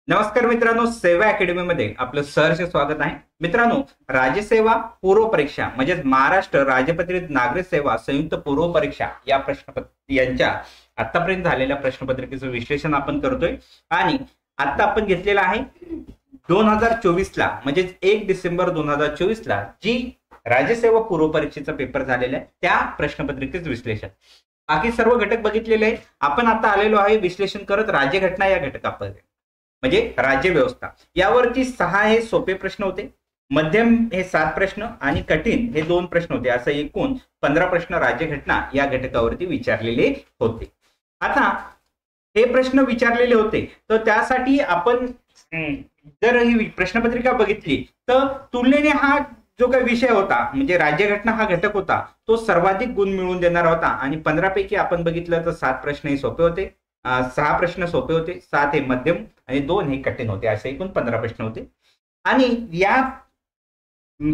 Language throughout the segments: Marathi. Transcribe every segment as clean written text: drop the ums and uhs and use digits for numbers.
नमस्कार मित्रांनो, सेवा अकॅडमी मध्ये आपलं सहर्ष स्वागत आहे. मित्रांनो, राज्यसेवा पूर्व परीक्षा म्हणजे महाराष्ट्र राज्यपत्रित नागरिक सेवा संयुक्त पूर्व परीक्षा या यांच्या आतापर्यंत झालेल्या प्रश्नपत्रिकेचं विश्लेषण आपण करतोय. आणि आता आपण घेतलेला आहे 2024 ला म्हणजे 1 डिसेंबर 2024 ला जी राज्यसेवा पूर्व परीक्षेचा पेपर झालेला आहे त्या प्रश्नपत्रिकेचं विश्लेषण. बाकी सर्व घटक बघितलेले आहेत. आपण आता आलेलो आहे विश्लेषण करत राज्यघटना या घटकापर्यंत म्हणजे राज्य व्यवस्था. यावरती 6 हे सोपे प्रश्न होते, मध्यम हे 7 प्रश्न आणि कठीण हे 2 प्रश्न होते. असं एकूण 15 प्रश्न राज्यघटना या घटकावरती विचारलेले होते. आता हे प्रश्न विचारलेले होते तर त्यासाठी आपण जर ही प्रश्नपत्रिका बघितली तर तुलनेने हा जो काही विषय होता म्हणजे राज्यघटना हा घटक होता तो सर्वाधिक गुण मिळवून देणारा होता. आणि 15 पैकी आपण बघितलं तर 7 प्रश्न हे सोपे होते, 6 प्रश्न सोपे होते, 7 हे मध्यम आणि 2 हे कठीण होते. असे एकूण 15 प्रश्न होते. आणि या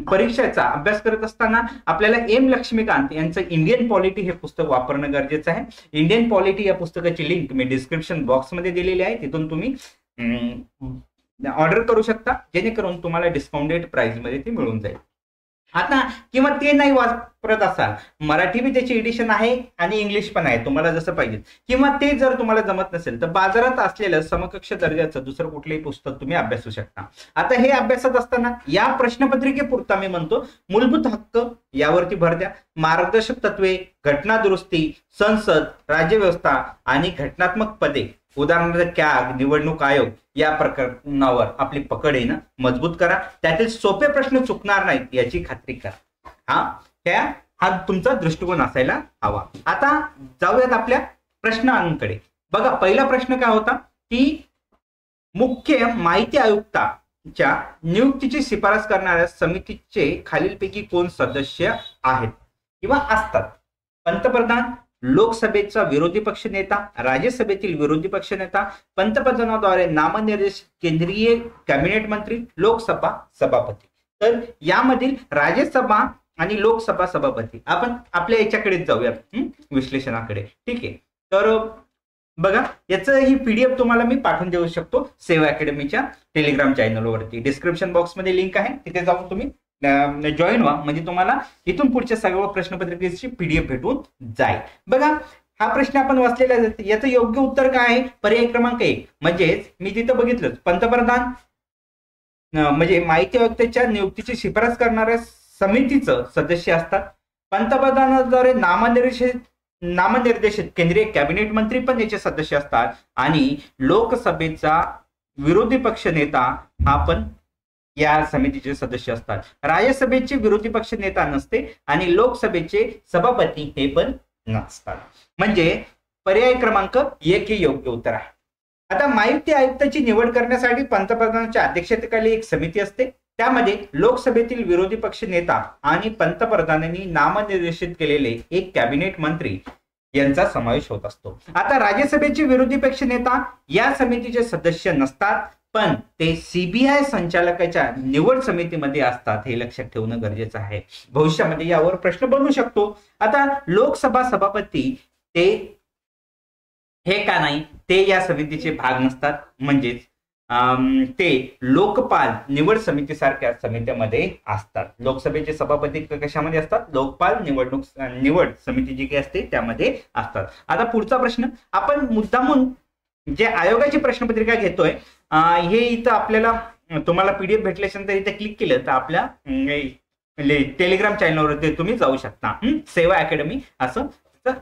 परीक्षेचा अभ्यास करत असताना आपल्याला एम लक्ष्मीकांत यांचं इंडियन पॉलिटी हे पुस्तक वापरणं गरजेचं आहे. इंडियन पॉलिटी या पुस्तकाची लिंक मी डिस्क्रिप्शन बॉक्समध्ये दिलेली आहे, तिथून तुम्ही ऑर्डर करू शकता जेणेकरून तुम्हाला डिस्काउंटेड प्राइस मध्ये ती मिळून जाईल. आता किंवा ते नाही वापरत असाल, मराठी बी त्याची एडिशन आहे आणि इंग्लिश पण आहे, तुम्हाला जसं पाहिजे. किंवा ते जर तुम्हाला जमत नसेल तर बाजारात असलेलं समकक्ष दर्जाचं दुसरं कुठलंही पुस्तक तुम्ही अभ्यासू शकता. आता हे अभ्यासत असताना या प्रश्नपत्रिकेपुरता मी म्हणतो मूलभूत हक्क यावरती भर द्या. मार्गदर्शक तत्वे, घटना दुरुस्ती, संसद, राज्यव्यवस्था आणि घटनात्मक पदे उदाहरणार्थ कॅग, निवडणूक आयोग या प्रकरणावर आपली पकड येणं मजबूत करा. त्यातील सोपे प्रश्न चुकणार नाहीत याची खात्री करा. हा तुमचा दृष्टिकोन असायला हवा. आता जाऊयात आपल्या प्रश्नांकडे. बघा, पहिला प्रश्न काय होता की मुख्य माहिती आयुक्ताच्या नियुक्तीची शिफारस करणाऱ्या समितीचे खालीलपैकी कोण सदस्य आहेत किंवा असतात? पंतप्रधान, लोकसभेचा विरोधी पक्ष नेता, राज्यसभेतील विरोधी पक्ष नेता, पंतप्रधानाद्वारे नामनिर्देशित केंद्रीय कॅबिनेट मंत्री, लोकसभा सभापती. तर यामधील राज्यसभा आणि लोकसभा सभापती आपण आपल्या याच्याकडे जाऊयात विश्लेषणाकडे. ठीक आहे, तर बघा याचं ही पीडीएफ तुम्हाला मी पाठवून देऊ शकतो सेवा अकॅडमीच्या टेलिग्राम चॅनलवरती. डिस्क्रिप्शन बॉक्समध्ये लिंक आहे, तिथे जाऊन तुम्ही जॉईन व्हा म्हणजे तुम्हाला इथून पुढच्या सर्व प्रश्नपत्रिकेची पीडीएफ भेटून जाईल. बघा, हा प्रश्न आपण वाचलेला आहे. याचं योग्य उत्तर काय आहे? पर्याय क्रमांक 1 म्हणजेच मी तिथं बघितलं पंतप्रधान म्हणजे माहिती आयुक्ताच्या नियुक्तीची शिफारस करणाऱ्या समितीचं सदस्य असतात. पंतप्रधानाद्वारे नामनिर्देशित केंद्रीय कॅबिनेट मंत्री पण याचे सदस्य असतात. आणि लोकसभेचा विरोधी पक्ष नेता हा पण या समितीचे सदस्य असतात. राज्यसभेचे विरोधी पक्ष नेता नसते आणि लोकसभेचे सभापती हे पण नसतात. म्हणजे पर्याय क्रमांक 1 हे योग्य उत्तर आहे. आता माहिती आयुक्ताची निवड करण्यासाठी पंतप्रधानांच्या अध्यक्षतेखाली एक समिती असते. त्यामध्ये लोकसभेतील विरोधी पक्ष नेता आणि पंतप्रधानांनी नामनिर्देशित केलेले एक कॅबिनेट मंत्री यांचा समावेश होत असतो. आता राज्यसभेचे विरोधी पक्ष नेता या समितीचे सदस्य नसतात, पण ते सीबीआय संचालकाच्या निवड समितीमध्ये असतात. हे लक्षात ठेवणं गरजेचं आहे. भविष्यामध्ये यावर प्रश्न बनू शकतो. आता लोकसभा सभापती हे का नाही, ते या समितीचे भाग नसतात. म्हणजेच ते लोकपाल निवड समितीसारख्या समित्यामध्ये असतात. लोकसभेचे सभापती कशामध्ये असतात? लोकपाल निवड समिती जी काही असते त्यामध्ये असतात. आता पुढचा प्रश्न आपण मुद्दामून जे आयोगाची प्रश्नपत्रिका घेतोय हे इथं आपल्याला तुम्हाला पीडीएफ भेटल्यानंतर इथे क्लिक केलं तर आपल्या टेलिग्राम चॅनलवरती तुम्ही जाऊ शकता. सेवा अकॅडमी असं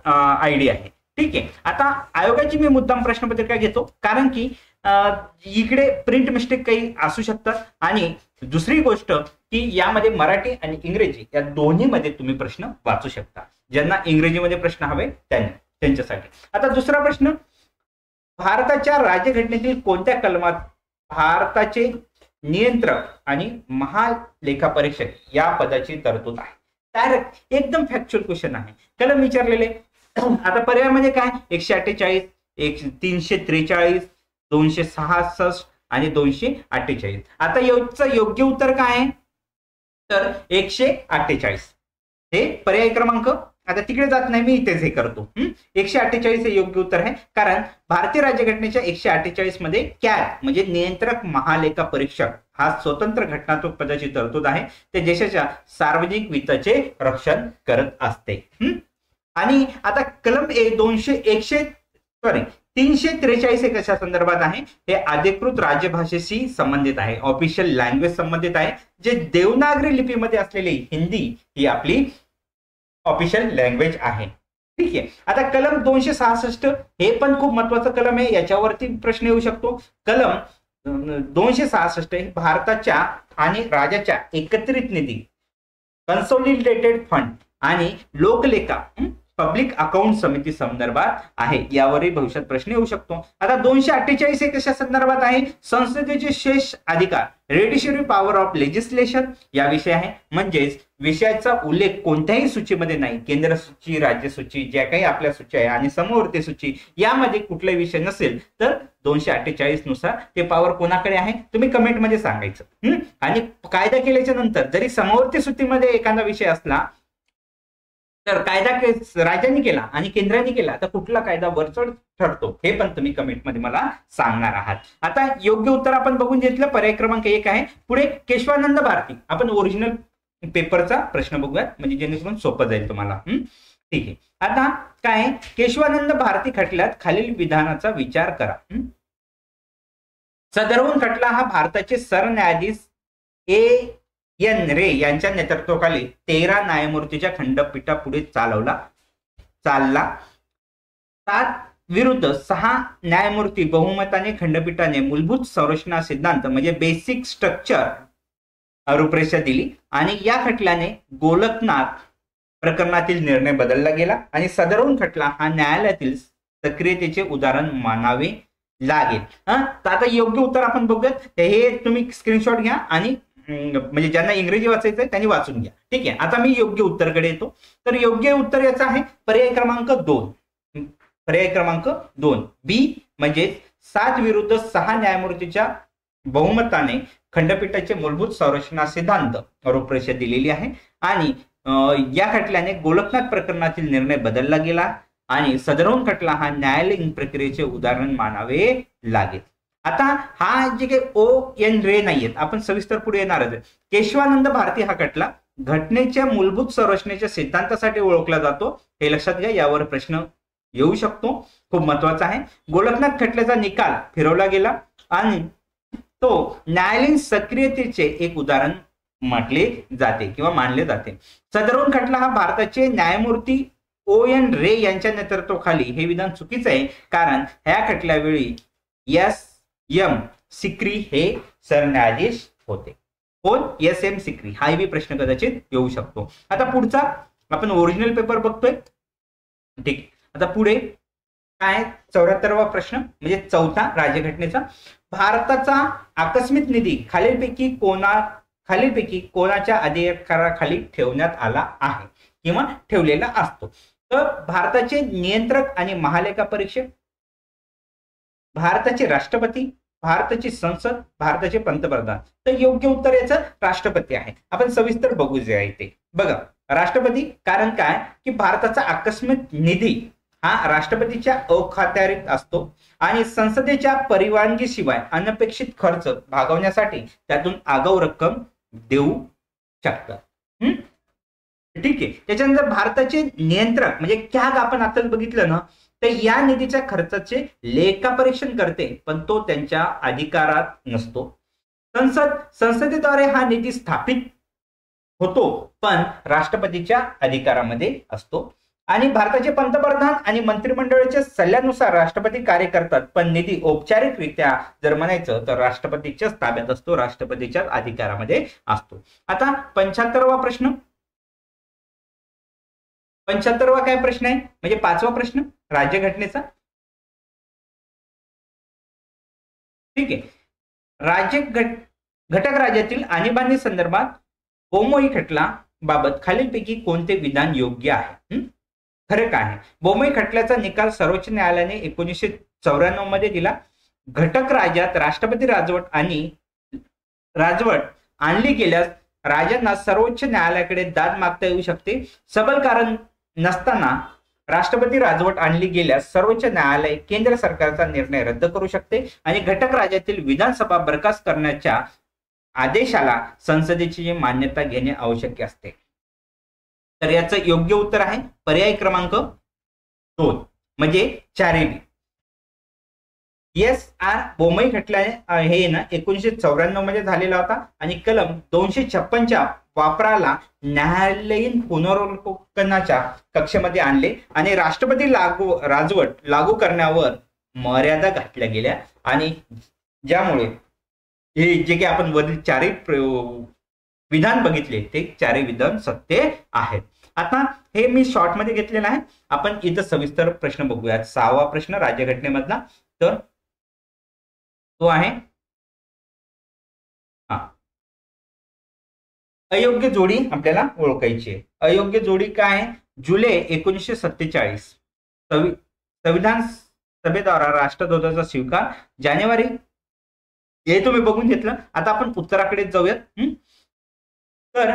आयडी आहे. ठीक आहे, आता आयोगाची मी मुद्दाम प्रश्नपत्रिका घेतो कारण की इकडे प्रिंट मिस्टेक काही असू शकतात. आणि दुसरी गोष्ट की यामध्ये मराठी आणि इंग्रजी या दोन्ही मध्ये तुम्ही प्रश्न वाचू शकता. ज्यांना इंग्रजीमध्ये प्रश्न हवे त्यांच्यासाठी. आता दुसरा प्रश्न, भारताच्या राज्यघटनेतील कोणत्या कलमात भारताचे नियंत्रक आणि महालेखापरीक्षक या पदाची तरतूद आहे? डायरेक्ट एकदम फॅक्च्युअल क्वेश्चन आहे. कलम विचारलेले. आता पर्यायामध्ये काय? 148, 343, 266 आणि 248. आता याचं योग्य उत्तर काय आहे? तर 148 हे पर्याय क्रमांक आता तिकडे जात नाही मी, इथेच हे करतो. 148 हे योग्य उत्तर आहे, कारण भारतीय राज्यघटनेच्या 148 मध्ये कॅग म्हणजे नियंत्रक महालेखा परीक्षक हा स्वतंत्र घटनात्मक पदाची तरतूद आहे. ते देशाच्या सार्वजनिक वित्ताचे रक्षण करत असते. आणि आता कलम 343 हे कशा संदर्भात आहे, हे अधिकृत राजभाषेशी संबंधित आहे, ऑफिशियल लँग्वेज संबंधित आहे. जे देवनागरी लिपीमध्ये असलेली हिंदी ही आपली ऑफिशियल लँग्वेज आहे. ठीक आहे. आता कलम 266 हे पण खूप महत्वाचं कलम आहे, याच्यावरती प्रश्न येऊ शकतो. कलम 266 हे भारताच्या आणि राज्याच्या एकत्रित निधी, कन्सोलिडेटेड फंड आणि लोकलेखा पब्लिक अकाउंट समिती संदर्भात आहे, यावरही भविष्यात प्रश्न येऊ शकतो. आता 248 हे कशा संदर्भात आहे, संसदेचे शेष अधिकार, रेडिशरी पॉवर ऑफ लेजिस्लेशन याविषयी आहे. म्हणजेच विषयाचा उल्लेख कोणत्याही सूचीमध्ये नाही, केंद्र सूची, राज्य सूची, ज्या काही आपल्या सूची आहे आणि समवर्ती सूची यामध्ये कुठलाही विषय नसेल तर 248 नुसार ते पॉवर कोणाकडे आहे तुम्ही कमेंटमध्ये सांगायचं. आणि कायदा केल्याच्या नंतर जरी समवर्ती सूचीमध्ये एखादा विषय असला तर कायदा राज्यांनी केला आणि केंद्राने केला तर कुठला कायदा वरचढ ठरतो हे पण तुम्ही कमेंटमध्ये मला सांगणार आहात. आता योग्य उत्तर आपण बघून घेतलं, पर्याय क्रमांक 1 आहे. पुढे केशवानंद भारती, आपण ओरिजिनल पेपरचा प्रश्न बघूयात म्हणजे जेणेकरून सोपं जाईल तुम्हाला. ठीक आहे. आता काय, केशवानंद भारती खटल्यात खालील विधानाचा विचार करा. सदरहून खटला हा भारताचे सरन्यायाधीश एन रे यांच्या नेतृत्वाखाली 13 न्यायमूर्तीच्या खंडपीठापुढे चालला. 7 विरुद्ध 6 न्यायमूर्ती बहुमताने खंडपीठाने मूलभूत संरचना सिद्धांत म्हणजे बेसिक स्ट्रक्चर रूपरेषा दिली आणि या खटल्याने गोलकनाथ प्रकरणातील निर्णय बदलला गेला आणि सदरहून खटला हा न्यायालयातील सक्रियतेचे उदाहरण मानावे लागेल. तर आता योग्य उत्तर आपण बघूयात. हे तुम्ही स्क्रीनशॉट घ्या आणि म्हणजे ज्यांना इंग्रजी वाचायचं आहे त्यांनी वाचून घ्या. ठीक आहे. आता मी योग्य उत्तरकडे येतो. तर योग्य उत्तर याचं आहे पर्याय क्रमांक 2. पर्याय क्रमांक 2 बी, म्हणजे 7 विरुद्ध 6 न्यायमूर्तीच्या बहुमताने खंडपीठाचे मूलभूत संरचना सिद्धांत रूपरेषा दिलेली आहे आणि या खटल्याने गोलकनाथ प्रकरणातील निर्णय बदलला गेला आणि सदरहून खटला हा न्यायालयीन प्रक्रियेचे उदाहरण मानावे लागेल. आता हा जे काही ON रे नाहीयेत, आपण सविस्तर पुढे येणारच आहे. केशवानंद भारती हा खटला घटनेच्या मूलभूत संरचनेच्या सिद्धांतासाठी ओळखला जातो, हे लक्षात घ्या, यावर प्रश्न येऊ शकतो, खूप महत्वाचा आहे. गोलकनाथ खटल्याचा निकाल फिरवला गेला आणि तो न्यायालयीन सक्रियतेचे एक उदाहरण म्हटले जाते किंवा मानले जाते. सदरहून खटला हा भारताचे न्यायमूर्ती ON रे यांच्या नेतृत्वाखाली, हे विधान चुकीचं आहे कारण ह्या खटल्यावेळी SM सिक्री हे सरन्यायाधीश होते. कोण? SM सिक्री. हा बी प्रश्न कदाचित येऊ शकतो. आता पुढचा आपण ओरिजिनल पेपर बघतोय. ठीक. आता पुढे काय 74वा प्रश्न म्हणजे चौथा राज्यघटनेचा. भारताचा आकस्मिक निधी खालीलपैकी कोणाच्या अधिकाराखाली ठेवण्यात आला आहे किंवा ठेवलेला असतो. तर भारताचे नियंत्रक आणि महालेखा परीक्षक, भारताचे राष्ट्रपती, भारताची संसद, भारताचे पंतप्रधान. तर योग्य उत्तर याचं राष्ट्रपती आहे. आपण सविस्तर बघूया इथे. बघा राष्ट्रपती, कारण काय की भारताचा आकस्मिक निधी हा राष्ट्रपतीच्या अखत्यारीत असतो आणि संसदेच्या परवानगीशिवाय अनपेक्षित खर्च भागवण्यासाठी त्यातून आगाऊ रक्कम देऊ शकतात. ठीक आहे. त्याच्यानंतर भारताचे नियंत्रक म्हणजे कॅग आपण आता बघितलं ना, तर या निधीच्या खर्चाचे लेखापरीक्षण करते पण तो त्यांच्या अधिकारात नसतो. संसदेद्वारे हा निधी स्थापित होतो पण राष्ट्रपतीच्या अधिकारामध्ये असतो. आणि भारताचे पंतप्रधान आणि मंत्रिमंडळाच्या सल्ल्यानुसार राष्ट्रपती कार्य करतात पण निधी औपचारिकरित्या जर म्हणायचं तर राष्ट्रपतीच्याच ताब्यात असतो, राष्ट्रपतीच्याच अधिकारामध्ये असतो. आता 75वा प्रश्न. 75वा काय प्रश्न आहे म्हणजे 5वा प्रश्न राज्यघटनेचा. ठीक आहे. घटक राज्यातील आणीबाणी संदर्भात बोमोई खटला बाबत खालीलपैकी कोणते विधान योग्य आहे? खरं काय आहे? बोमोई खटल्याचा निकाल सर्वोच्च न्यायालयाने 1994 मध्ये दिला. घटक राज्यात राष्ट्रपती राजवट आणली गेल्यास राजांना सर्वोच्च न्यायालयाकडे दाद मागता येऊ शकते. सबल कारण नसताना राष्ट्रपती राजवट आणली गेल्यास सर्वोच्च न्यायालय केंद्र सरकारचा निर्णय रद्द करू शकते आणि घटक राज्यातील विधानसभा बरखास्त करण्याच्या आदेशाला संसदेची मान्यता घेणे आवश्यक असते. तर याचं योग्य उत्तर आहे पर्याय क्रमांक 2 म्हणजे 4 बी. S.R. बोमई खटला हे ना 1994 मध्ये झालेला होता आणि कलम 256च्या वापराला न्यायालयीन पुनरावलोकनाच्या कक्षेमध्ये आणले आणि राष्ट्रपती राजवट लागू करण्यावर मर्यादा घातल्या गेल्या आणि ज्यामुळे हे जे काही आपण वरील 4 विधान बघितले ते 4 विधान सत्य आहेत. आता हे मी शॉर्ट मध्ये घेतलेलं आहे. आपण इथं सविस्तर प्रश्न बघूया. 6वा प्रश्न राज्यघटनेमधला. तर तो आहे अयोग्य जोडी आपल्याला ओळखायची आहे. अयोग्य जोडी काय आहे? जुलै 1947 संविधान सभेद्वारा राष्ट्रध्वजाचा स्वीकार. जानेवारी हे तुम्ही बघून घेतलं. आता आपण उत्तराकडे जाऊयात. तर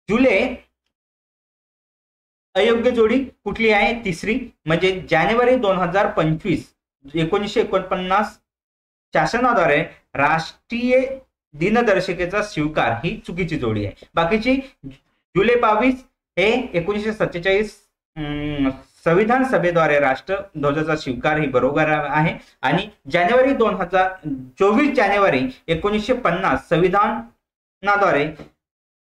जुलै अयोग्य जोडी कुठली आहे? तिसरी म्हणजे जानेवारी 2025 1949 शासनाद्वारे राष्ट्रीय दिनदर्शिकेचा स्वीकार ही चुकीची जोडी आहे. बाकीची जुलै 22 हे 1947 संविधान सभेद्वारे राष्ट्रध्वजाचा स्वीकार ही बरोबर आहे आणि जानेवारी 24 जानेवारी 1950 संविधानाद्वारे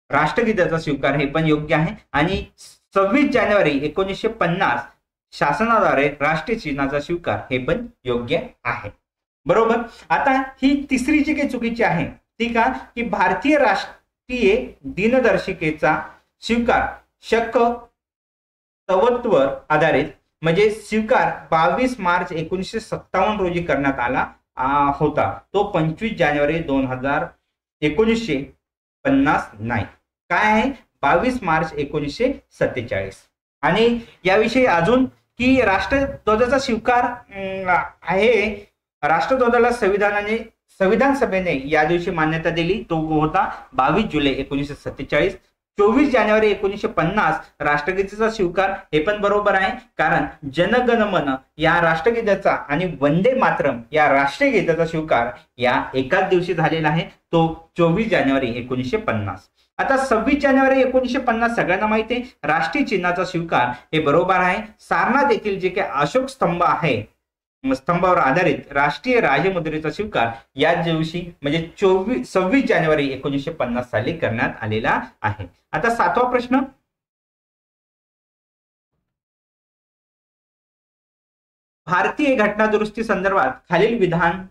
राष्ट्रगीताचा स्वीकार हे पण योग्य आहे आणि 26 जानेवारी 1950 शासनाद्वारे राष्ट्रीय चिन्हाचा स्वीकार हे पण योग्य आहे. बरोबर. आता ही तिसरी जी काही चुकीची आहे ती का की भारतीय राष्ट्रीय दिनदर्शिकेचा स्वीकार शक्यत्वावर आधारित म्हणजे स्वीकार 22 मार्च 1957 रोजी करण्यात आला होता. तो 25 जानेवारी 1950 नाही. काय आहे? 22 मार्च 1947. आणि याविषयी अजून की राष्ट्रध्वजाचा स्वीकार आहे. राष्ट्रध्वजाला संविधान सभेने या दिवशी मान्यता दिली. तो होता 22 जुलै 1947. 24 जानेवारी 1950 राष्ट्रगीताचा स्वीकार हे पण बरोबर आहे कारण जनगण मन या राष्ट्रगीताचा आणि वंदे मातरम या राष्ट्रीय गीताचा स्वीकार या एकाच दिवशी झालेला आहे. तो 24 जानेवारी 1950. आता 26 जानेवारी 1950 सगळ्यांना माहिती आहे राष्ट्रीय चिन्हाचा स्वीकार हे बरोबर आहे. सारनाथ येथील जे काही अशोक स्तंभ आहे स्तंभावर आधारित राष्ट्रीय राजमुद्रेचा स्वीकार या दिवशी म्हणजे 26 जानेवारी 1950 साली करण्यात आलेला आहे. आता 7वा प्रश्न. भारतीय घटना दुरुस्ती संदर्भात खालील विधान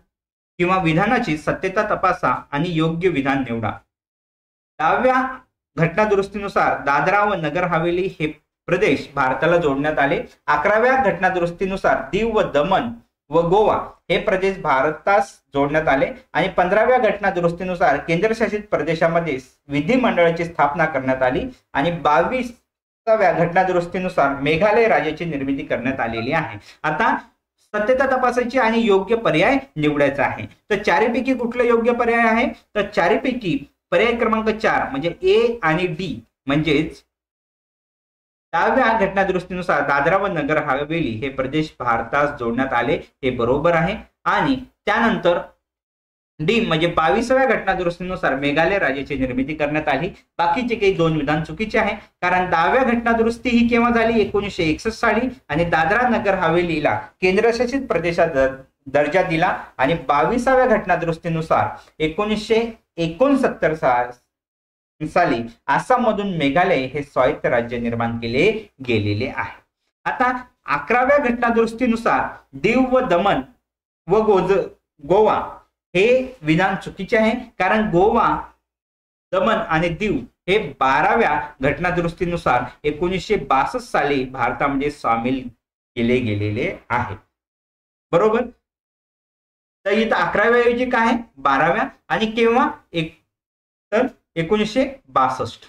किंवा विधानाची सत्यता तपासा आणि योग्य विधान निवडा. 10व्या घटना दुरुस्तीनुसार दादरा व नगर हवेली हे प्रदेश भारताला जोडण्यात आले. 11व्या घटना दुरुस्तीनुसार दीव व दमण व गोवा हे प्रदेश भारतास जोडण्यात आले आणि 15व्या घटना दुरुस्तीनुसार केंद्रशासित प्रदेशामध्ये विधिमंडळाची स्थापना करण्यात आली आणि 22व्या घटना दुरुस्तीनुसार मेघालय राज्याची निर्मिती करण्यात आलेली आहे. आता सत्यता तपासायची आणि योग्य पर्याय निवडायचा आहे. तर 4 पैकी कुठला योग्य पर्याय आहे? तर 4 पैकी पर्याय क्रमांक 4 म्हणजे ए आणि डी म्हणजेच 10व्या घटना दुरुस्तीनुसार दादरा व नगर हवेली हे प्रदेश भारतास जोडण्यात आले हे बरोबर आहे. आणि त्यानंतर डी म्हणजे 22व्या घटना दुरुस्तीनुसार मेघालय राज्याची निर्मिती करण्यात आली. बाकीचे काही 2 विधान चुकीचे आहे कारण 10व्या घटना दुरुस्ती ही केव्हा झाली? 1961 साली आणि दादरा नगर हवेलीला केंद्रशासित प्रदेशात दर्जा दिला आणि 22व्या घटना दुरुस्तीनुसार 1969 साली आसाम मधून मेघालय हे स्वायत्त राज्य निर्माण केले गेलेले आहे. आता 11व्या घटना दुरुस्तीनुसार दीव व दमण व गोवा हे विधान चुकीचे आहे कारण गोवा, दमण आणि दीव हे 12व्या घटना दुरुस्तीनुसार 1962 साली भारतामध्ये सामील केले गेलेले आहेत. बरोबर. तर इथं 11व्या ऐवजी काय आहे? 12व्या आणि केव्हा? 1962.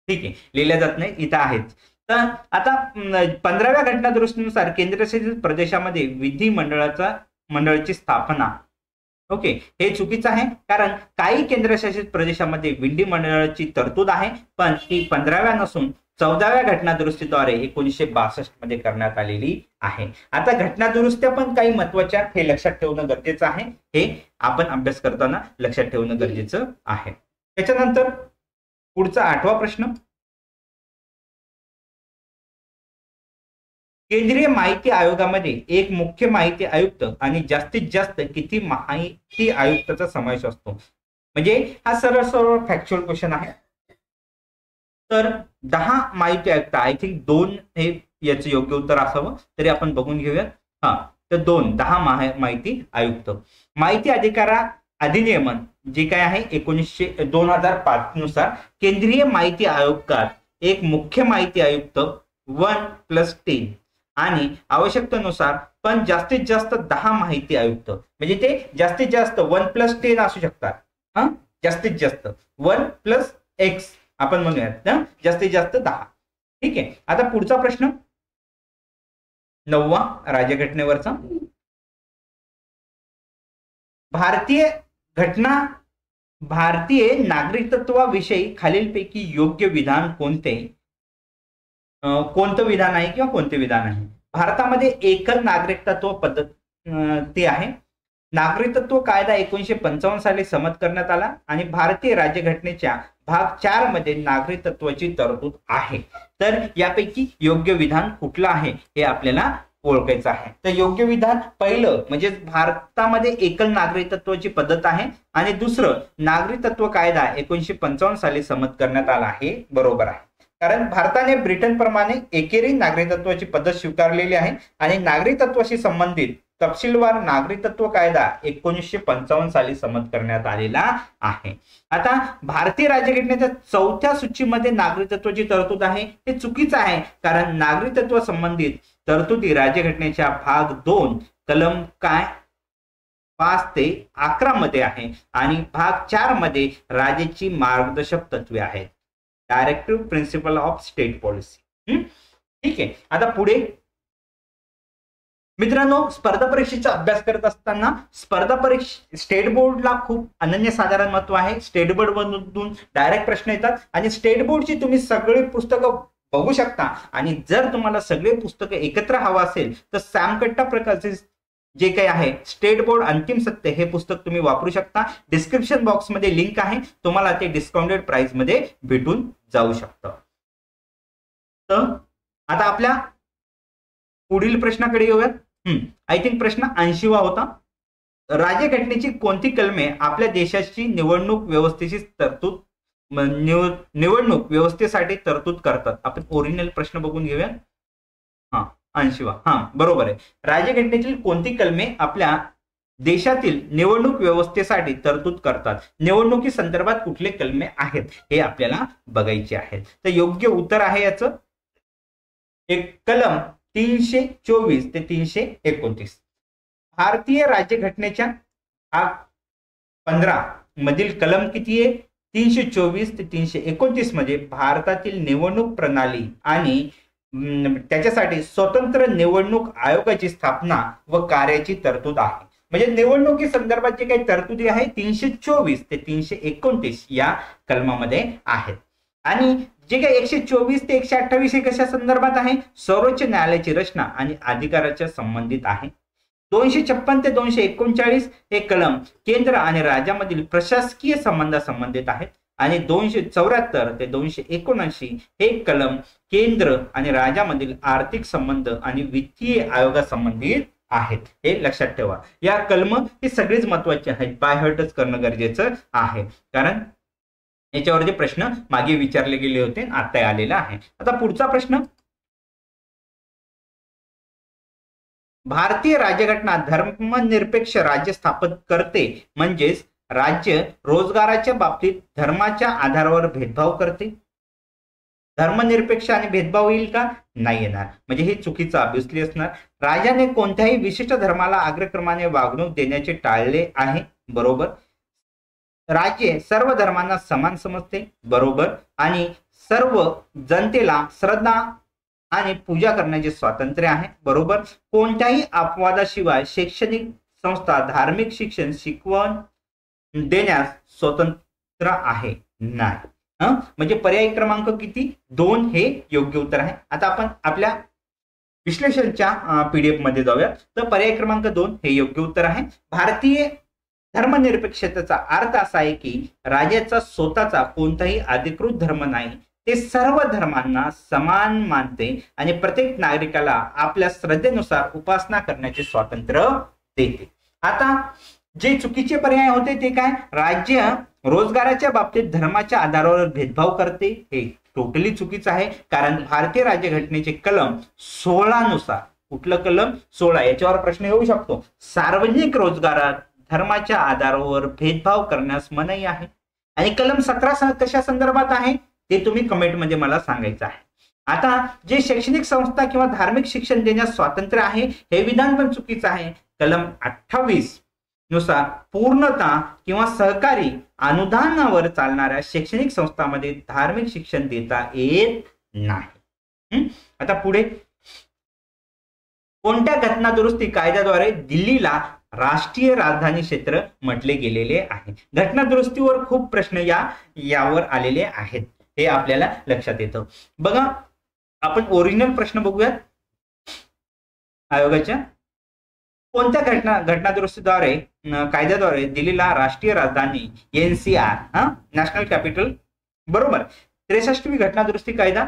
ठीक आहे, लिहिल्या जात नाही इथं आहेत. तर आता 15व्या घटना दुरुस्तीनुसार केंद्रशासित प्रदेशामध्ये विधिमंडळाची स्थापना ओके, हे चुकीचं आहे, कारण काही केंद्रशासित प्रदेशामध्ये विधिमंडळाची तरतूद आहे, पण ती 15व्या नसून 14व्या घटना दुरुस्तीद्वारे 1962 मध्ये करण्यात आलेली आहे. आता घटना दुरुस्त्या पण काही महत्वाच्या, हे लक्षात ठेवणं गरजेचं आहे, हे आपण अभ्यास करताना लक्षात ठेवणं गरजेचं आहे. त्याच्यानंतर पुढचा 8वा प्रश्न, केंद्रीय माहिती आयोगामध्ये एक मुख्य माहिती आयुक्त आणि जास्तीत जास्त किती माहिती आयुक्ताचा समावेश असतो? म्हणजे हा सरळ सरळ फॅक्च्युअल क्वेश्चन आहे. तर 10 माहिती आयुक्त, आय थिंक 2 हे याचं योग्य उत्तर असावं, तरी आपण बघून घेऊयात. हा, तर 10 माहिती आयुक्त. माहिती अधिकार अधिनियमन जे काय आहे 2005 नुसार केंद्रीय माहिती आयोगात एक मुख्य माहिती आयुक्त 1+10 आणि आवश्यकतेनुसार पण जास्तीत जास्त 10 माहिती आयुक्त, म्हणजे ते जास्तीत जास्त 1+10 असू शकतात. हा, जास्तीत जास्त 1+X आपण म्हणूयात ना, जास्तीत जास्त 10. ठीक आहे. आता पुढचा प्रश्न 9वा राज्यघटनेवरचा. भारतीय नागरिकत्वाविषयी खालीलपैकी योग्य विधान कोणते? कोणतं विधान आहे किंवा कोणते विधान आहे? भारतामध्ये एकल नागरिकत्व पद्धती आहे. नागरिकत्व कायदा 1955 साली संमत करण्यात आला आणि भारतीय राज्यघटनेच्या भाग 4 मध्ये नागरिकत्वाची तरतूद आहे. तर यापैकी योग्य विधान कुठलं आहे हे आपल्याला ओळखायचं आहे. तर योग्य विधान पहिलं म्हणजे भारतामध्ये एकल नागरिकत्वाची पद्धत आहे आणि दुसरं नागरिकत्व कायदा 1955 साली संमत करण्यात आला आहे. बरोबर आहे, कारण भारताने ब्रिटन प्रमाणे एकेरी नागरिकत्वाची पद्धत स्वीकारलेली आहे आणि नागरिकत्वाशी संबंधित तपशीलवार नागरिकत्व कायदा 1955 साली संमत करण्यात आलेला आहे. आता भारतीय राज्यघटनेच्या 4थ्या सूचीमध्ये नागरिकत्वाची तरतूद आहे, हे चुकीचं आहे, कारण नागरिकत्व संबंधित तरतुदी राज्यघटनेच्या भाग 2 कलम काय 5 ते 11 मध्ये आहे आणि भाग 4 मध्ये राज्याची मार्गदर्शक तत्वे आहेत, directive principle of state policy. ठीक आहे. आता पुढे मित्रांनो, स्पर्धा परीक्षेचा अभ्यास करत असताना स्पर्धा परीक्षा स्टेट बोर्डला खूप अनन्यसाधारण महत्व आहे. स्टेट बोर्ड मधून डायरेक्ट प्रश्न येतात आणि स्टेट बोर्डची तुम्ही सगळी पुस्तकं बघू शकता आणि जर तुम्हाला सगळे पुस्तकं एकत्र हवा असेल तर सॅम कट्टा प्रकारचे जे काही आहे स्टेट बोर्ड अंतिम सत्य हे पुस्तक तुम्ही वापरू शकता. डिस्क्रिप्शन बॉक्स मध्ये लिंक आहे, तुम्हाला ते डिस्काउंटेड प्राइस मध्ये भेटून जाऊ शकतं. तर आता आपल्या पुढील प्रश्नाकडे येऊयात. आय थिंक प्रश्न 80वा होता. राज्यघटनेची कोणती कलमे आपल्या देशाची निवडणूक व्यवस्थेसाठी तरतूद करतात? आपण ओरिजिनल प्रश्न बघून घेऊया. 80वा, बरोबर आहे. राज्यघटनेतील कोणती कलमे आपल्या देशातील निवडणूक व्यवस्थेसाठी तरतूद करतात? निवडणुकी संदर्भात कुठले कलमे आहेत हे आपल्याला बघायचे आहेत. तर योग्य उत्तर आहे याचं एक कलम 324 ते 329. भारतीय राज्यघटनेच्या भाग 15 मधील कलम किती आहे? 324 ते 329 मध्ये भारतातील निवडणूक प्रणाली आणि त्याच्यासाठी स्वतंत्र निवडणूक आयोगाची स्थापना व कार्याची तरतूद आहे. म्हणजे निवडणुकी संदर्भात जे काही तरतुदी आहे 324 ते 329 या कलमामध्ये आहेत. आणि जे काही 124 ते 128 हे कशा संदर्भात आहे? सर्वोच्च न्यायालयाची रचना आणि अधिकाराच्या संबंधित आहे. 256 ते 239 हे कलम केंद्र आणि राज्यामधील प्रशासकीय संबंधासंबंधित आहेत आणि 274 ते 279 हे कलम केंद्र आणि राज्यामधील आर्थिक संबंध आणि वित्तीय आयोगासंबंधित आहेत. हे लक्षात ठेवा. या कलम हे सगळेच महत्वाचे आहेत, बाय हार्टच करणं गरजेचं आहे, कारण याच्यावर जे प्रश्न मागे विचारले गेले होते आता आलेला आहे. आता पुढचा प्रश्न, भारतीय राज्यघटना धर्मनिरपेक्ष राज्य स्थापित करते, म्हणजेच राज्य रोजगाराच्या बाबतीत धर्माच्या आधारावर भेदभाव करते. धर्मनिरपेक्ष आणि भेदभाव येईल का? नाही येणार, म्हणजे हे चुकीचं ऑब्व्हियसली असणार. राजाने कोणत्याही विशिष्ट धर्माला अग्रक्रमाने वागणूक देण्याचे टाळले आहे. बरोबर. राज्य सर्व धर्मांना समान समजते. बरोबर. आणि सर्व जनतेला श्रद्धा आणि पूजा करण्याचे स्वातंत्र्य आहे. बरोबर. कोणत्याही अपवादाशिवाय शैक्षणिक संस्था धार्मिक शिक्षण शिकवण देण्यास स्वतंत्र आहे नाही. म्हणजे पर्याय क्रमांक किती 2 हे योग्य उत्तर आहे. आता आपण आपल्या विश्लेषणच्या पीडीएफ मध्ये जाऊया. तर पर्याय क्रमांक 2 हे योग्य उत्तर आहे. भारतीय धर्मनिरपेक्षतेचा अर्थ असा आहे की राज्याचा स्वतःचा कोणताही अधिकृत धर्म नाही, ते सर्व धर्मांना समान मानते आणि प्रत्येक नागरिकाला आपल्या श्रद्धेनुसार उपासना करण्याचे स्वातंत्र्य देते. आता जे चुकीचे पर्याय होते ते काय, राज्य रोजगाराच्या बाबतीत धर्माच्या आधारावर भेदभाव करते, हे टोटली चुकीचं आहे. कारण भारतीय राज्यघटनेचे कलम 16 नुसार, कुठलं कलम 16 याच्यावर प्रश्न येऊ शकतो, सार्वजनिक रोजगारात धर्माच्या आधारावर भेदभाव करण्यास मनाई आहे. आणि कलम 17 कशा संदर्भात आहे ते तुम्ही कमेंटमध्ये मला सांगायचं आहे. आता जे शैक्षणिक संस्था किंवा धार्मिक शिक्षण देण्यास स्वातंत्र्य आहे हे विधान पण चुकीचं आहे. कलम 28 नुसार पूर्णता किंवा सहकारी अनुदानावर चालणाऱ्या शैक्षणिक संस्थांमध्ये धार्मिक शिक्षण देता येत नाही. आता पुढे, कोणत्या घटना दुरुस्ती कायद्याद्वारे दिल्लीला राष्ट्रीय राजधानी क्षेत्र म्हटले गेलेले आहे. घटना दुरुस्तीवर खूप प्रश्न यावर आलेले आहेत, हे आपल्याला लक्षात येतं. बघा, आपण ओरिजिनल प्रश्न बघूयात. आयोगाच्या कोणत्या घटना दुरुस्तीद्वारे कायद्याद्वारे दिल्लीला राष्ट्रीय राजधानी NCR नॅशनल कॅपिटल, बरोबर. 63वी घटना दुरुस्ती कायदा,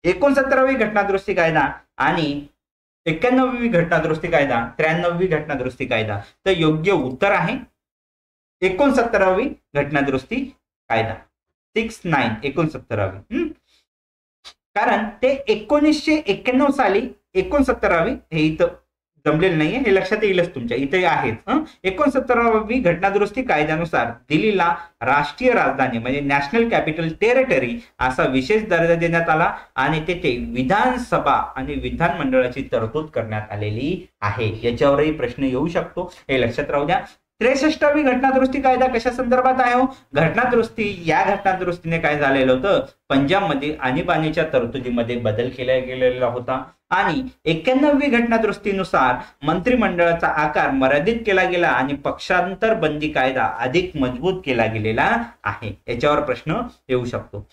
69वी घटना दुरुस्ती कायदा आणि 91वी घटना दुरुस्ती कायदा, 93वी घटना दुरुस्ती कायदा. तर योग्य उत्तर आहे 69वी घटना दुरुस्ती कायदा, 69. कारण ते 1991 साली 69वी हे इथं जमलेलं नाहीये, हे लक्षात येईलच तुमच्या इथे आहेत. 69वी घटना दुरुस्ती कायद्यानुसार दिल्लीला राष्ट्रीय राजधानी म्हणजे नॅशनल कॅपिटल टेरिटरी असा विशेष दर्जा देण्यात आला आणि तेथे विधानसभा आणि विधानमंडळाची तरतूद करण्यात आलेली आहे. याच्यावरही प्रश्न येऊ शकतो, हे लक्षात राहू द्या. 63वी घटना दुरुस्ती कायदा कशा संदर्भात आहे? घटना दुरुस्ती, या घटना दुरुस्तीने काय झालेलं होतं, पंजाबमध्ये आणीबाणीच्या तरतुदीमध्ये बदल केला गेलेला होता. आणि 91वी घटना दुरुस्तीनुसार मंत्रिमंडळाचा आकार मर्यादित केला गेला आणि पक्षांतर बंदी कायदा अधिक मजबूत केला गेलेला आहे. याच्यावर प्रश्न येऊ शकतो.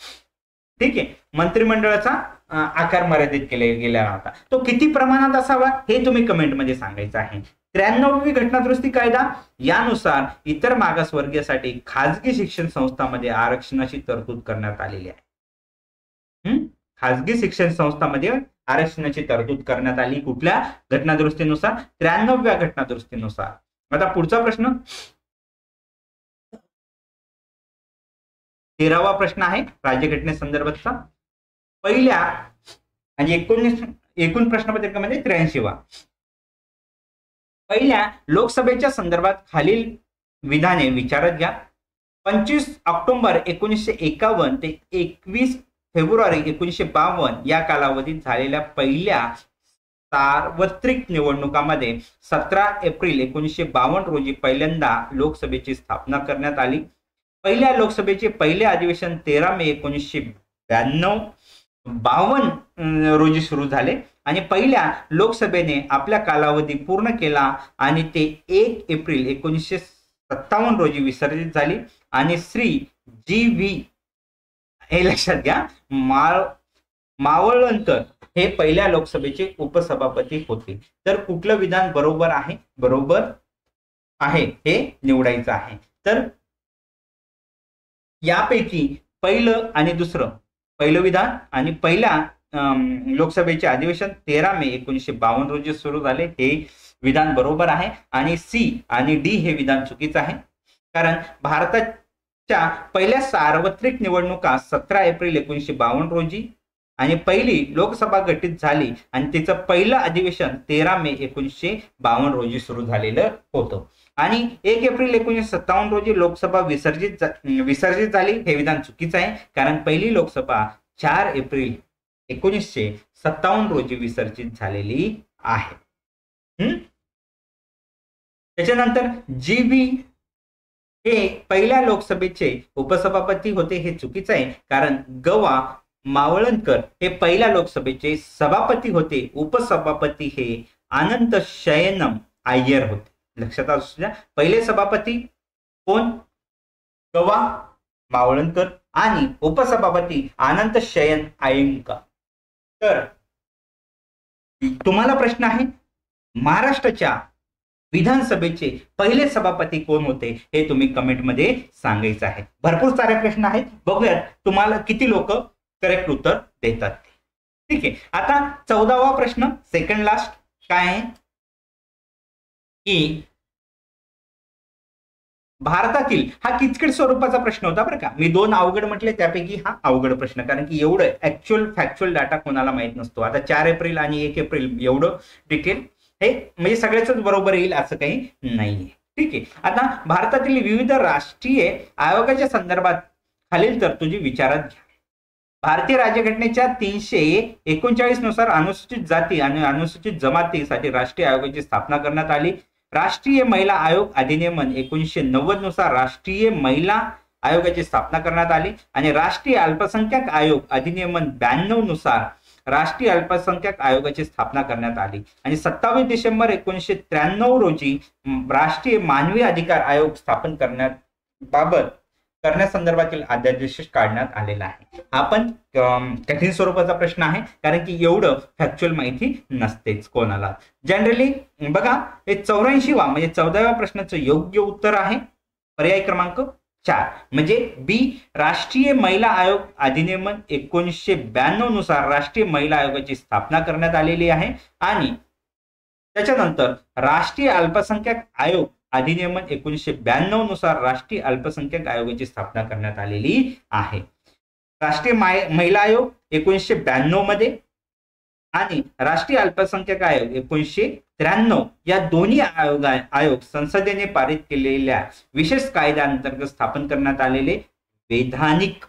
ठीक आहे, मंत्रिमंडळाचा आकार मर्यादित केला गेला होता, तो किती प्रमाणात असावा हे तुम्ही कमेंटमध्ये सांगायचं आहे. 93वी घटना दुरुस्ती कायदा, यानुसार इतर मागासवर्गीयासाठी खाजगी शिक्षण संस्थांमध्ये आरक्षणाची तरतूद करण्यात आलेली आहे. खाजगी शिक्षण संस्थांमध्ये आरक्षणाची तरतूद करण्यात आली कुठल्या घटना दुरुस्तीनुसार? 93व्या घटना दुरुस्तीनुसार. आता पुढचा प्रश्न, 13वा प्रश्न आहे राज्यघटनेसंदर्भातचा. पहिल्या आणि एकूण प्रश्नपत्रिकेमध्ये 83वा. पहिल्या लोकसभेच्या संदर्भात खालील विधाने विचारात घ्या. 25 ऑक्टोबर 1951 ते 21 फेब्रुवारी 1952 या कालावधीत झालेल्या पहिल्या सार्वत्रिक निवडणुकांमध्ये 17 एप्रिल 1952 रोजी पहिल्यांदा लोकसभेची स्थापना करण्यात आली. पहिल्या लोकसभेचे पहिले अधिवेशन 13 मे 1952 रोजी सुरू झाले आणि पहिल्या लोकसभेने आपला कालावधी पूर्ण केला आणि ते 1 एप्रिल 1957 रोजी विसर्जित झाली. आणि श्री GV, हे लक्षात घ्या, मावळणकर हे पहिल्या लोकसभेचे उपसभापती होते. तर कुठलं विधान बरोबर आहे? बरोबर आहे हे निवडायचं आहे. तर यापैकी पहिलं आणि दुसरं, पहिलं विधान आणि पहिल्या लोकसभेचे अधिवेशन 13 मे 1952 रोजी सुरू झाले, हे विधान बरोबर आहे. आणि C आणि D हे विधान चुकीचं आहे. कारण भारताच्या पहिल्या सार्वत्रिक निवडणुका 17 एप्रिल 1952 रोजी आणि पहिली लोकसभा गठीत झाली आणि तिचं पहिलं अधिवेशन 13 मे 1952 रोजी सुरू झालेलं होतं. आणि 1 एप्रिल 1957 रोजी लोकसभा विसर्जित झाली, हे विधान चुकीचं आहे. कारण पहिली लोकसभा 4 एप्रिल 1957 रोजी विसर्जित झालेली आहे. त्याच्यानंतर GV हे पहिल्या लोकसभेचे उपसभापती होते, हे चुकीचं आहे. कारण गवा मावळणकर हे पहिल्या लोकसभेचे सभापती होते. उपसभापती हे अनंत शयनम अय्यर होते. लक्षात असू द्या. पहिले सभापती कोण? गवा मावळणकर आणि उपसभापती अनंत शयन अय्यंगार. तर तुम्हाला प्रश्न आहे, महाराष्ट्राच्या विधानसभेचे पहिले सभापती कोण होते हे तुम्ही कमेंटमध्ये सांगायचं आहे. भरपूर सारे प्रश्न आहेत, बघूयात तुम्हाला किती लोक करेक्ट उत्तर देतात. ठीक आहे. आता 14वा प्रश्न, सेकंड लास्ट काय आहे की भारतातील, हा किचकट स्वरूपाचा प्रश्न होता बरं का. मी 2 अवघड म्हटले, त्यापैकी हा अवघड प्रश्न, कारण की एवढं ऍक्च्युअल फॅक्च्युअल डाटा कोणाला माहित नसतो. आता 4 एप्रिल आणि 1 एप्रिल एवढं डिटेल हे म्हणजे सगळ्याच बरोबर येईल असं काही नाहीये. ठीक आहे. आता भारतातील विविध राष्ट्रीय आयोगाच्या संदर्भात खालील तरतुदी विचारात घ्या. भारतीय राज्यघटनेच्या 339 नुसार अनुसूचित जाती आणि अनुसूचित जमातीसाठी राष्ट्रीय आयोगाची स्थापना करण्यात आली. राष्ट्रीय महिला आयोग अधिनियमन 1990 नुसार राष्ट्रीय महिला आयोगाची स्थापना करण्यात आली आणि राष्ट्रीय अल्पसंख्याक आयोग अधिनियमन 92 नुसार राष्ट्रीय अल्पसंख्याक आयोगाची स्थापना करण्यात आली आणि 27 डिसेंबर 1993 रोजी राष्ट्रीय मानवी अधिकार आयोग स्थापन करण्यासंदर्भातील अध्यादेश काढण्यात आलेला आहे. हा पण कठीण स्वरूपाचा प्रश्न आहे, कारण की एवढं फॅक्च्युअल माहिती नसतेच कोणाला. जनरली बघा, हे 84वा म्हणजे 14व्या प्रश्नाचं योग्य उत्तर आहे पर्याय क्रमांक 4 म्हणजे बी. राष्ट्रीय महिला आयोग अधिनियमन 1992 नुसार राष्ट्रीय महिला आयोगाची स्थापना करण्यात आलेली आहे आणि त्याच्यानंतर राष्ट्रीय अल्पसंख्याक आयोग अधिनियमन 1992 नुसार राष्ट्रीय अल्पसंख्याक आयोगाची स्थापना करण्यात आलेली आहे. राष्ट्रीय महिला आयोग 1992 मध्ये आणि राष्ट्रीय अल्पसंख्याक आयोग 1993 या दोन्ही आयोग संसदेने पारित केलेल्या विशेष कायद्याअंतर्गत स्थापन करण्यात आलेले वैधानिक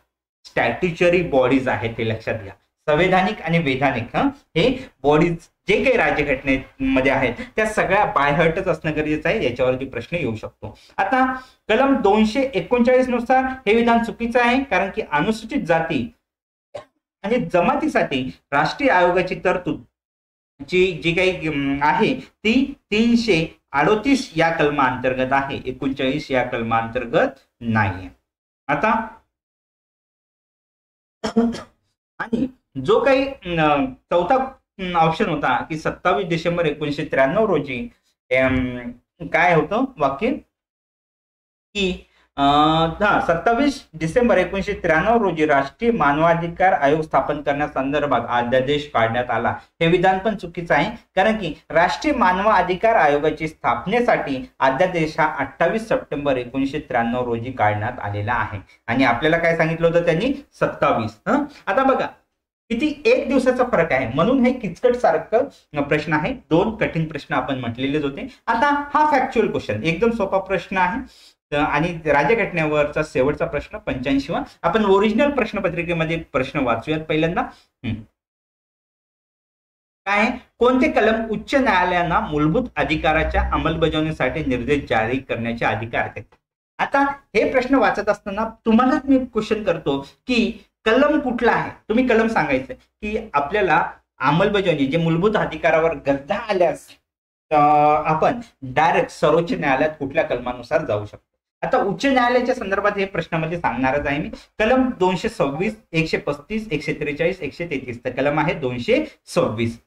स्टॅट्युटरी बॉडीज आहेत, ते लक्षात घ्या. संवैधानिक आणि वैधानिक हे बॉडीज जे काही राज्यघटनेमध्ये आहेत त्या सगळ्या बायहर्टच असणं गरजेचं आहे, याच्यावरती प्रश्न येऊ शकतो. आता कलम 239 नुसार हे विधान चुकीचं आहे, कारण की अनुसूचित जाती आणि जमातीसाठी राष्ट्रीय आयोगाची तरतूद जी काही आहे ती 338 या कलमाअंतर्गत आहे, 39 या कलमाअंतर्गत नाहीये. आता आणि जो काही चौथा ऑप्शन होता की 27 डिसेंबर 1993 रोजी काय होतं वाक्य की 27 डिसेंबर 1993 रोजी राष्ट्रीय मानवाधिकार आयोग स्थापन करण्यासंदर्भात अध्यादेश काढण्यात आला, हे विधान पण चुकीचं आहे, कारण की राष्ट्रीय मानवाधिकार आयोगाची स्थापनेसाठी अध्यादेश हा 28 सप्टेंबर 1993 रोजी काढण्यात आलेला आहे आणि आपल्याला काय सांगितलं होतं त्यांनी 27. आता बघा किती 1 दिवसाचा फरक आहे, म्हणून हे किचकट सारखं प्रश्न आहे. 2 कठीण प्रश्न आपण म्हटलेलेच होते. आता हा फॅक्च्युअल क्वेश्चन एकदम सोपा प्रश्न आहे आणि राज्यघटनेवरचा शेवटचा प्रश्न 85वा. आपण ओरिजिनल प्रश्नपत्रिकेमध्ये प्रश्न वाचूयात पहिल्यांदा. काय, कोणते कलम उच्च न्यायालयांना मूलभूत अधिकाराच्या अंमलबजावणीसाठी निर्देश जारी करण्याचे अधिकार देते? आता हे प्रश्न वाचत असताना तुम्हालाच मी क्वेश्चन करतो की कलम कुठला आहे, तुम्ही कलम सांगायचं की आपल्याला अंमलबजावणी जे मूलभूत अधिकारावर गद्दा आल्यास आपण डायरेक्ट सर्वोच्च न्यायालयात कुठल्या कलमानुसार जाऊ शकतो. आता उच्च न्यायालयाच्या संदर्भात हे प्रश्नामध्ये सांगणारच आहे मी. कलम 226, 135, 143, 133 तर कलम आहे 226.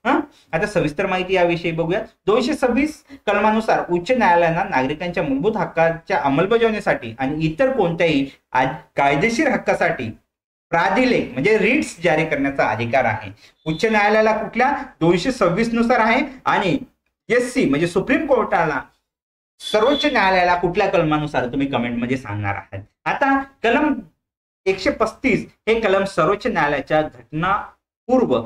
आता सविस्तर माहिती याविषयी बघूया. 226 कलमानुसार उच्च न्यायालयांना नागरिकांच्या मूलभूत हक्काच्या अंमलबजावणीसाठी आणि इतर कोणत्याही कायदेशीर हक्कासाठी प्राधिलेख म्हणजे रिट्स जारी करण्याचा अधिकार आहे. उच्च न्यायालयाला कुठल्या 226 नुसार आहे आणि SC म्हणजे सुप्रीम कोर्टाला सर्वोच्च न्यायालयाला कुठल्या कलमानुसार तुम्ही कमेंटमध्ये सांगणार आहात. आता कलम 135 हे कलम सर्वोच्च न्यायालयाच्या घटनापूर्व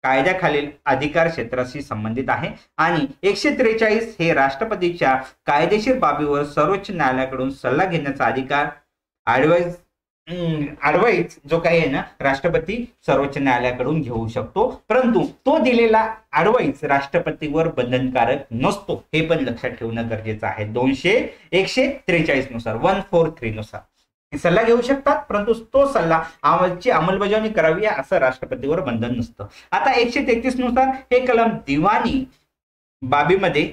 कायद्याखालील अधिकार क्षेत्राशी संबंधित आहे आणि 143 हे राष्ट्रपतीच्या कायदेशीर बाबीवर सर्वोच्च न्यायालयाकडून सल्ला घेण्याचा अधिकार ऍडवाइस जो काही आहे ना राष्ट्रपती सर्वोच्च न्यायालयाकडून घेऊ शकतो, परंतु तो दिलेला ऍडवाइस राष्ट्रपतीवर बंधनकारक नसतो, हे पण लक्षात ठेवणं गरजेचं आहे. 143 नुसार 143 नुसार सल्ला घेऊ शकतात, परंतु तो सल्ला अंमलबजावणी करावी असं राष्ट्रपतीवर बंधन नसतं. आता 133 नुसार हे कलम दिवाणी बाबीमध्ये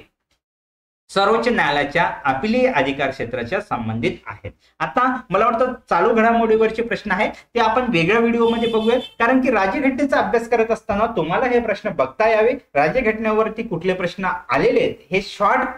सर्वोच्च न्यायालयाच्या अपिलीय अधिकार क्षेत्राच्या संबंधित आहेत. आता मला वाटतं चालू घडामोडीवरचे प्रश्न आहेत ते आपण वेगळ्या व्हिडिओमध्ये बघूया, कारण की राज्यघटनेचा अभ्यास करत असताना तुम्हाला हे प्रश्न बघता यावे, राज्यघटनेवरती कुठले प्रश्न आलेले आहेत हे शॉर्ट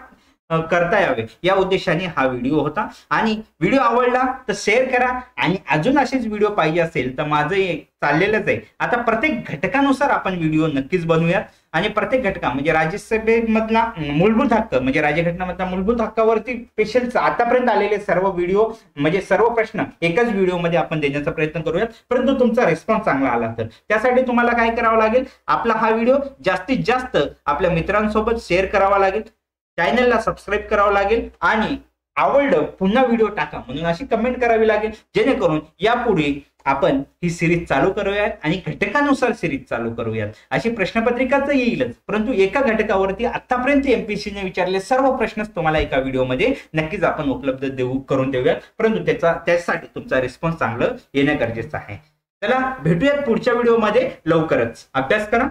करता यावे या उद्देशाने हा व्हिडिओ होता. आणि व्हिडिओ आवडला तर शेअर करा, आणि अजून असेच व्हिडिओ पाहिजे असेल तर माझं एक चाललेलंच आहे. आता प्रत्येक घटकानुसार आपण व्हिडिओ नक्कीच बनवूयात, आणि प्रत्येक घटका म्हणजे राज्यसभेमधला मूलभूत हक्क म्हणजे राज्यघटनेमधला मूलभूत हक्कावरती स्पेशल आतापर्यंत आलेले सर्व व्हिडिओ म्हणजे सर्व प्रश्न एकाच व्हिडिओमध्ये आपण देण्याचा प्रयत्न करूयात. परंतु तुमचा रिस्पॉन्स चांगला आला तर त्यासाठी तुम्हाला काय करावं लागेल, आपला हा व्हिडिओ जास्तीत जास्त आपल्या मित्रांसोबत शेअर करावा लागेल, चॅनलला सबस्क्राईब करावं लागेल, आणि आवडलं पुन्हा व्हिडिओ टाका म्हणून अशी कमेंट करावी लागेल, जेणेकरून यापुढे आपण ही सिरीज चालू करूयात आणि घटकानुसार सिरीज चालू करूयात. अशी प्रश्नपत्रिका तर येईलच, परंतु एका घटकावरती आतापर्यंत एमपीएससीने विचारले सर्व प्रश्नच तुम्हाला एका व्हिडिओमध्ये नक्कीच आपण उपलब्ध करून देऊयात. परंतु त्यासाठी तुमचा रिस्पॉन्स चांगलं येणं गरजेचं आहे. चला भेटूयात पुढच्या व्हिडिओमध्ये लवकरच. अभ्यास करा.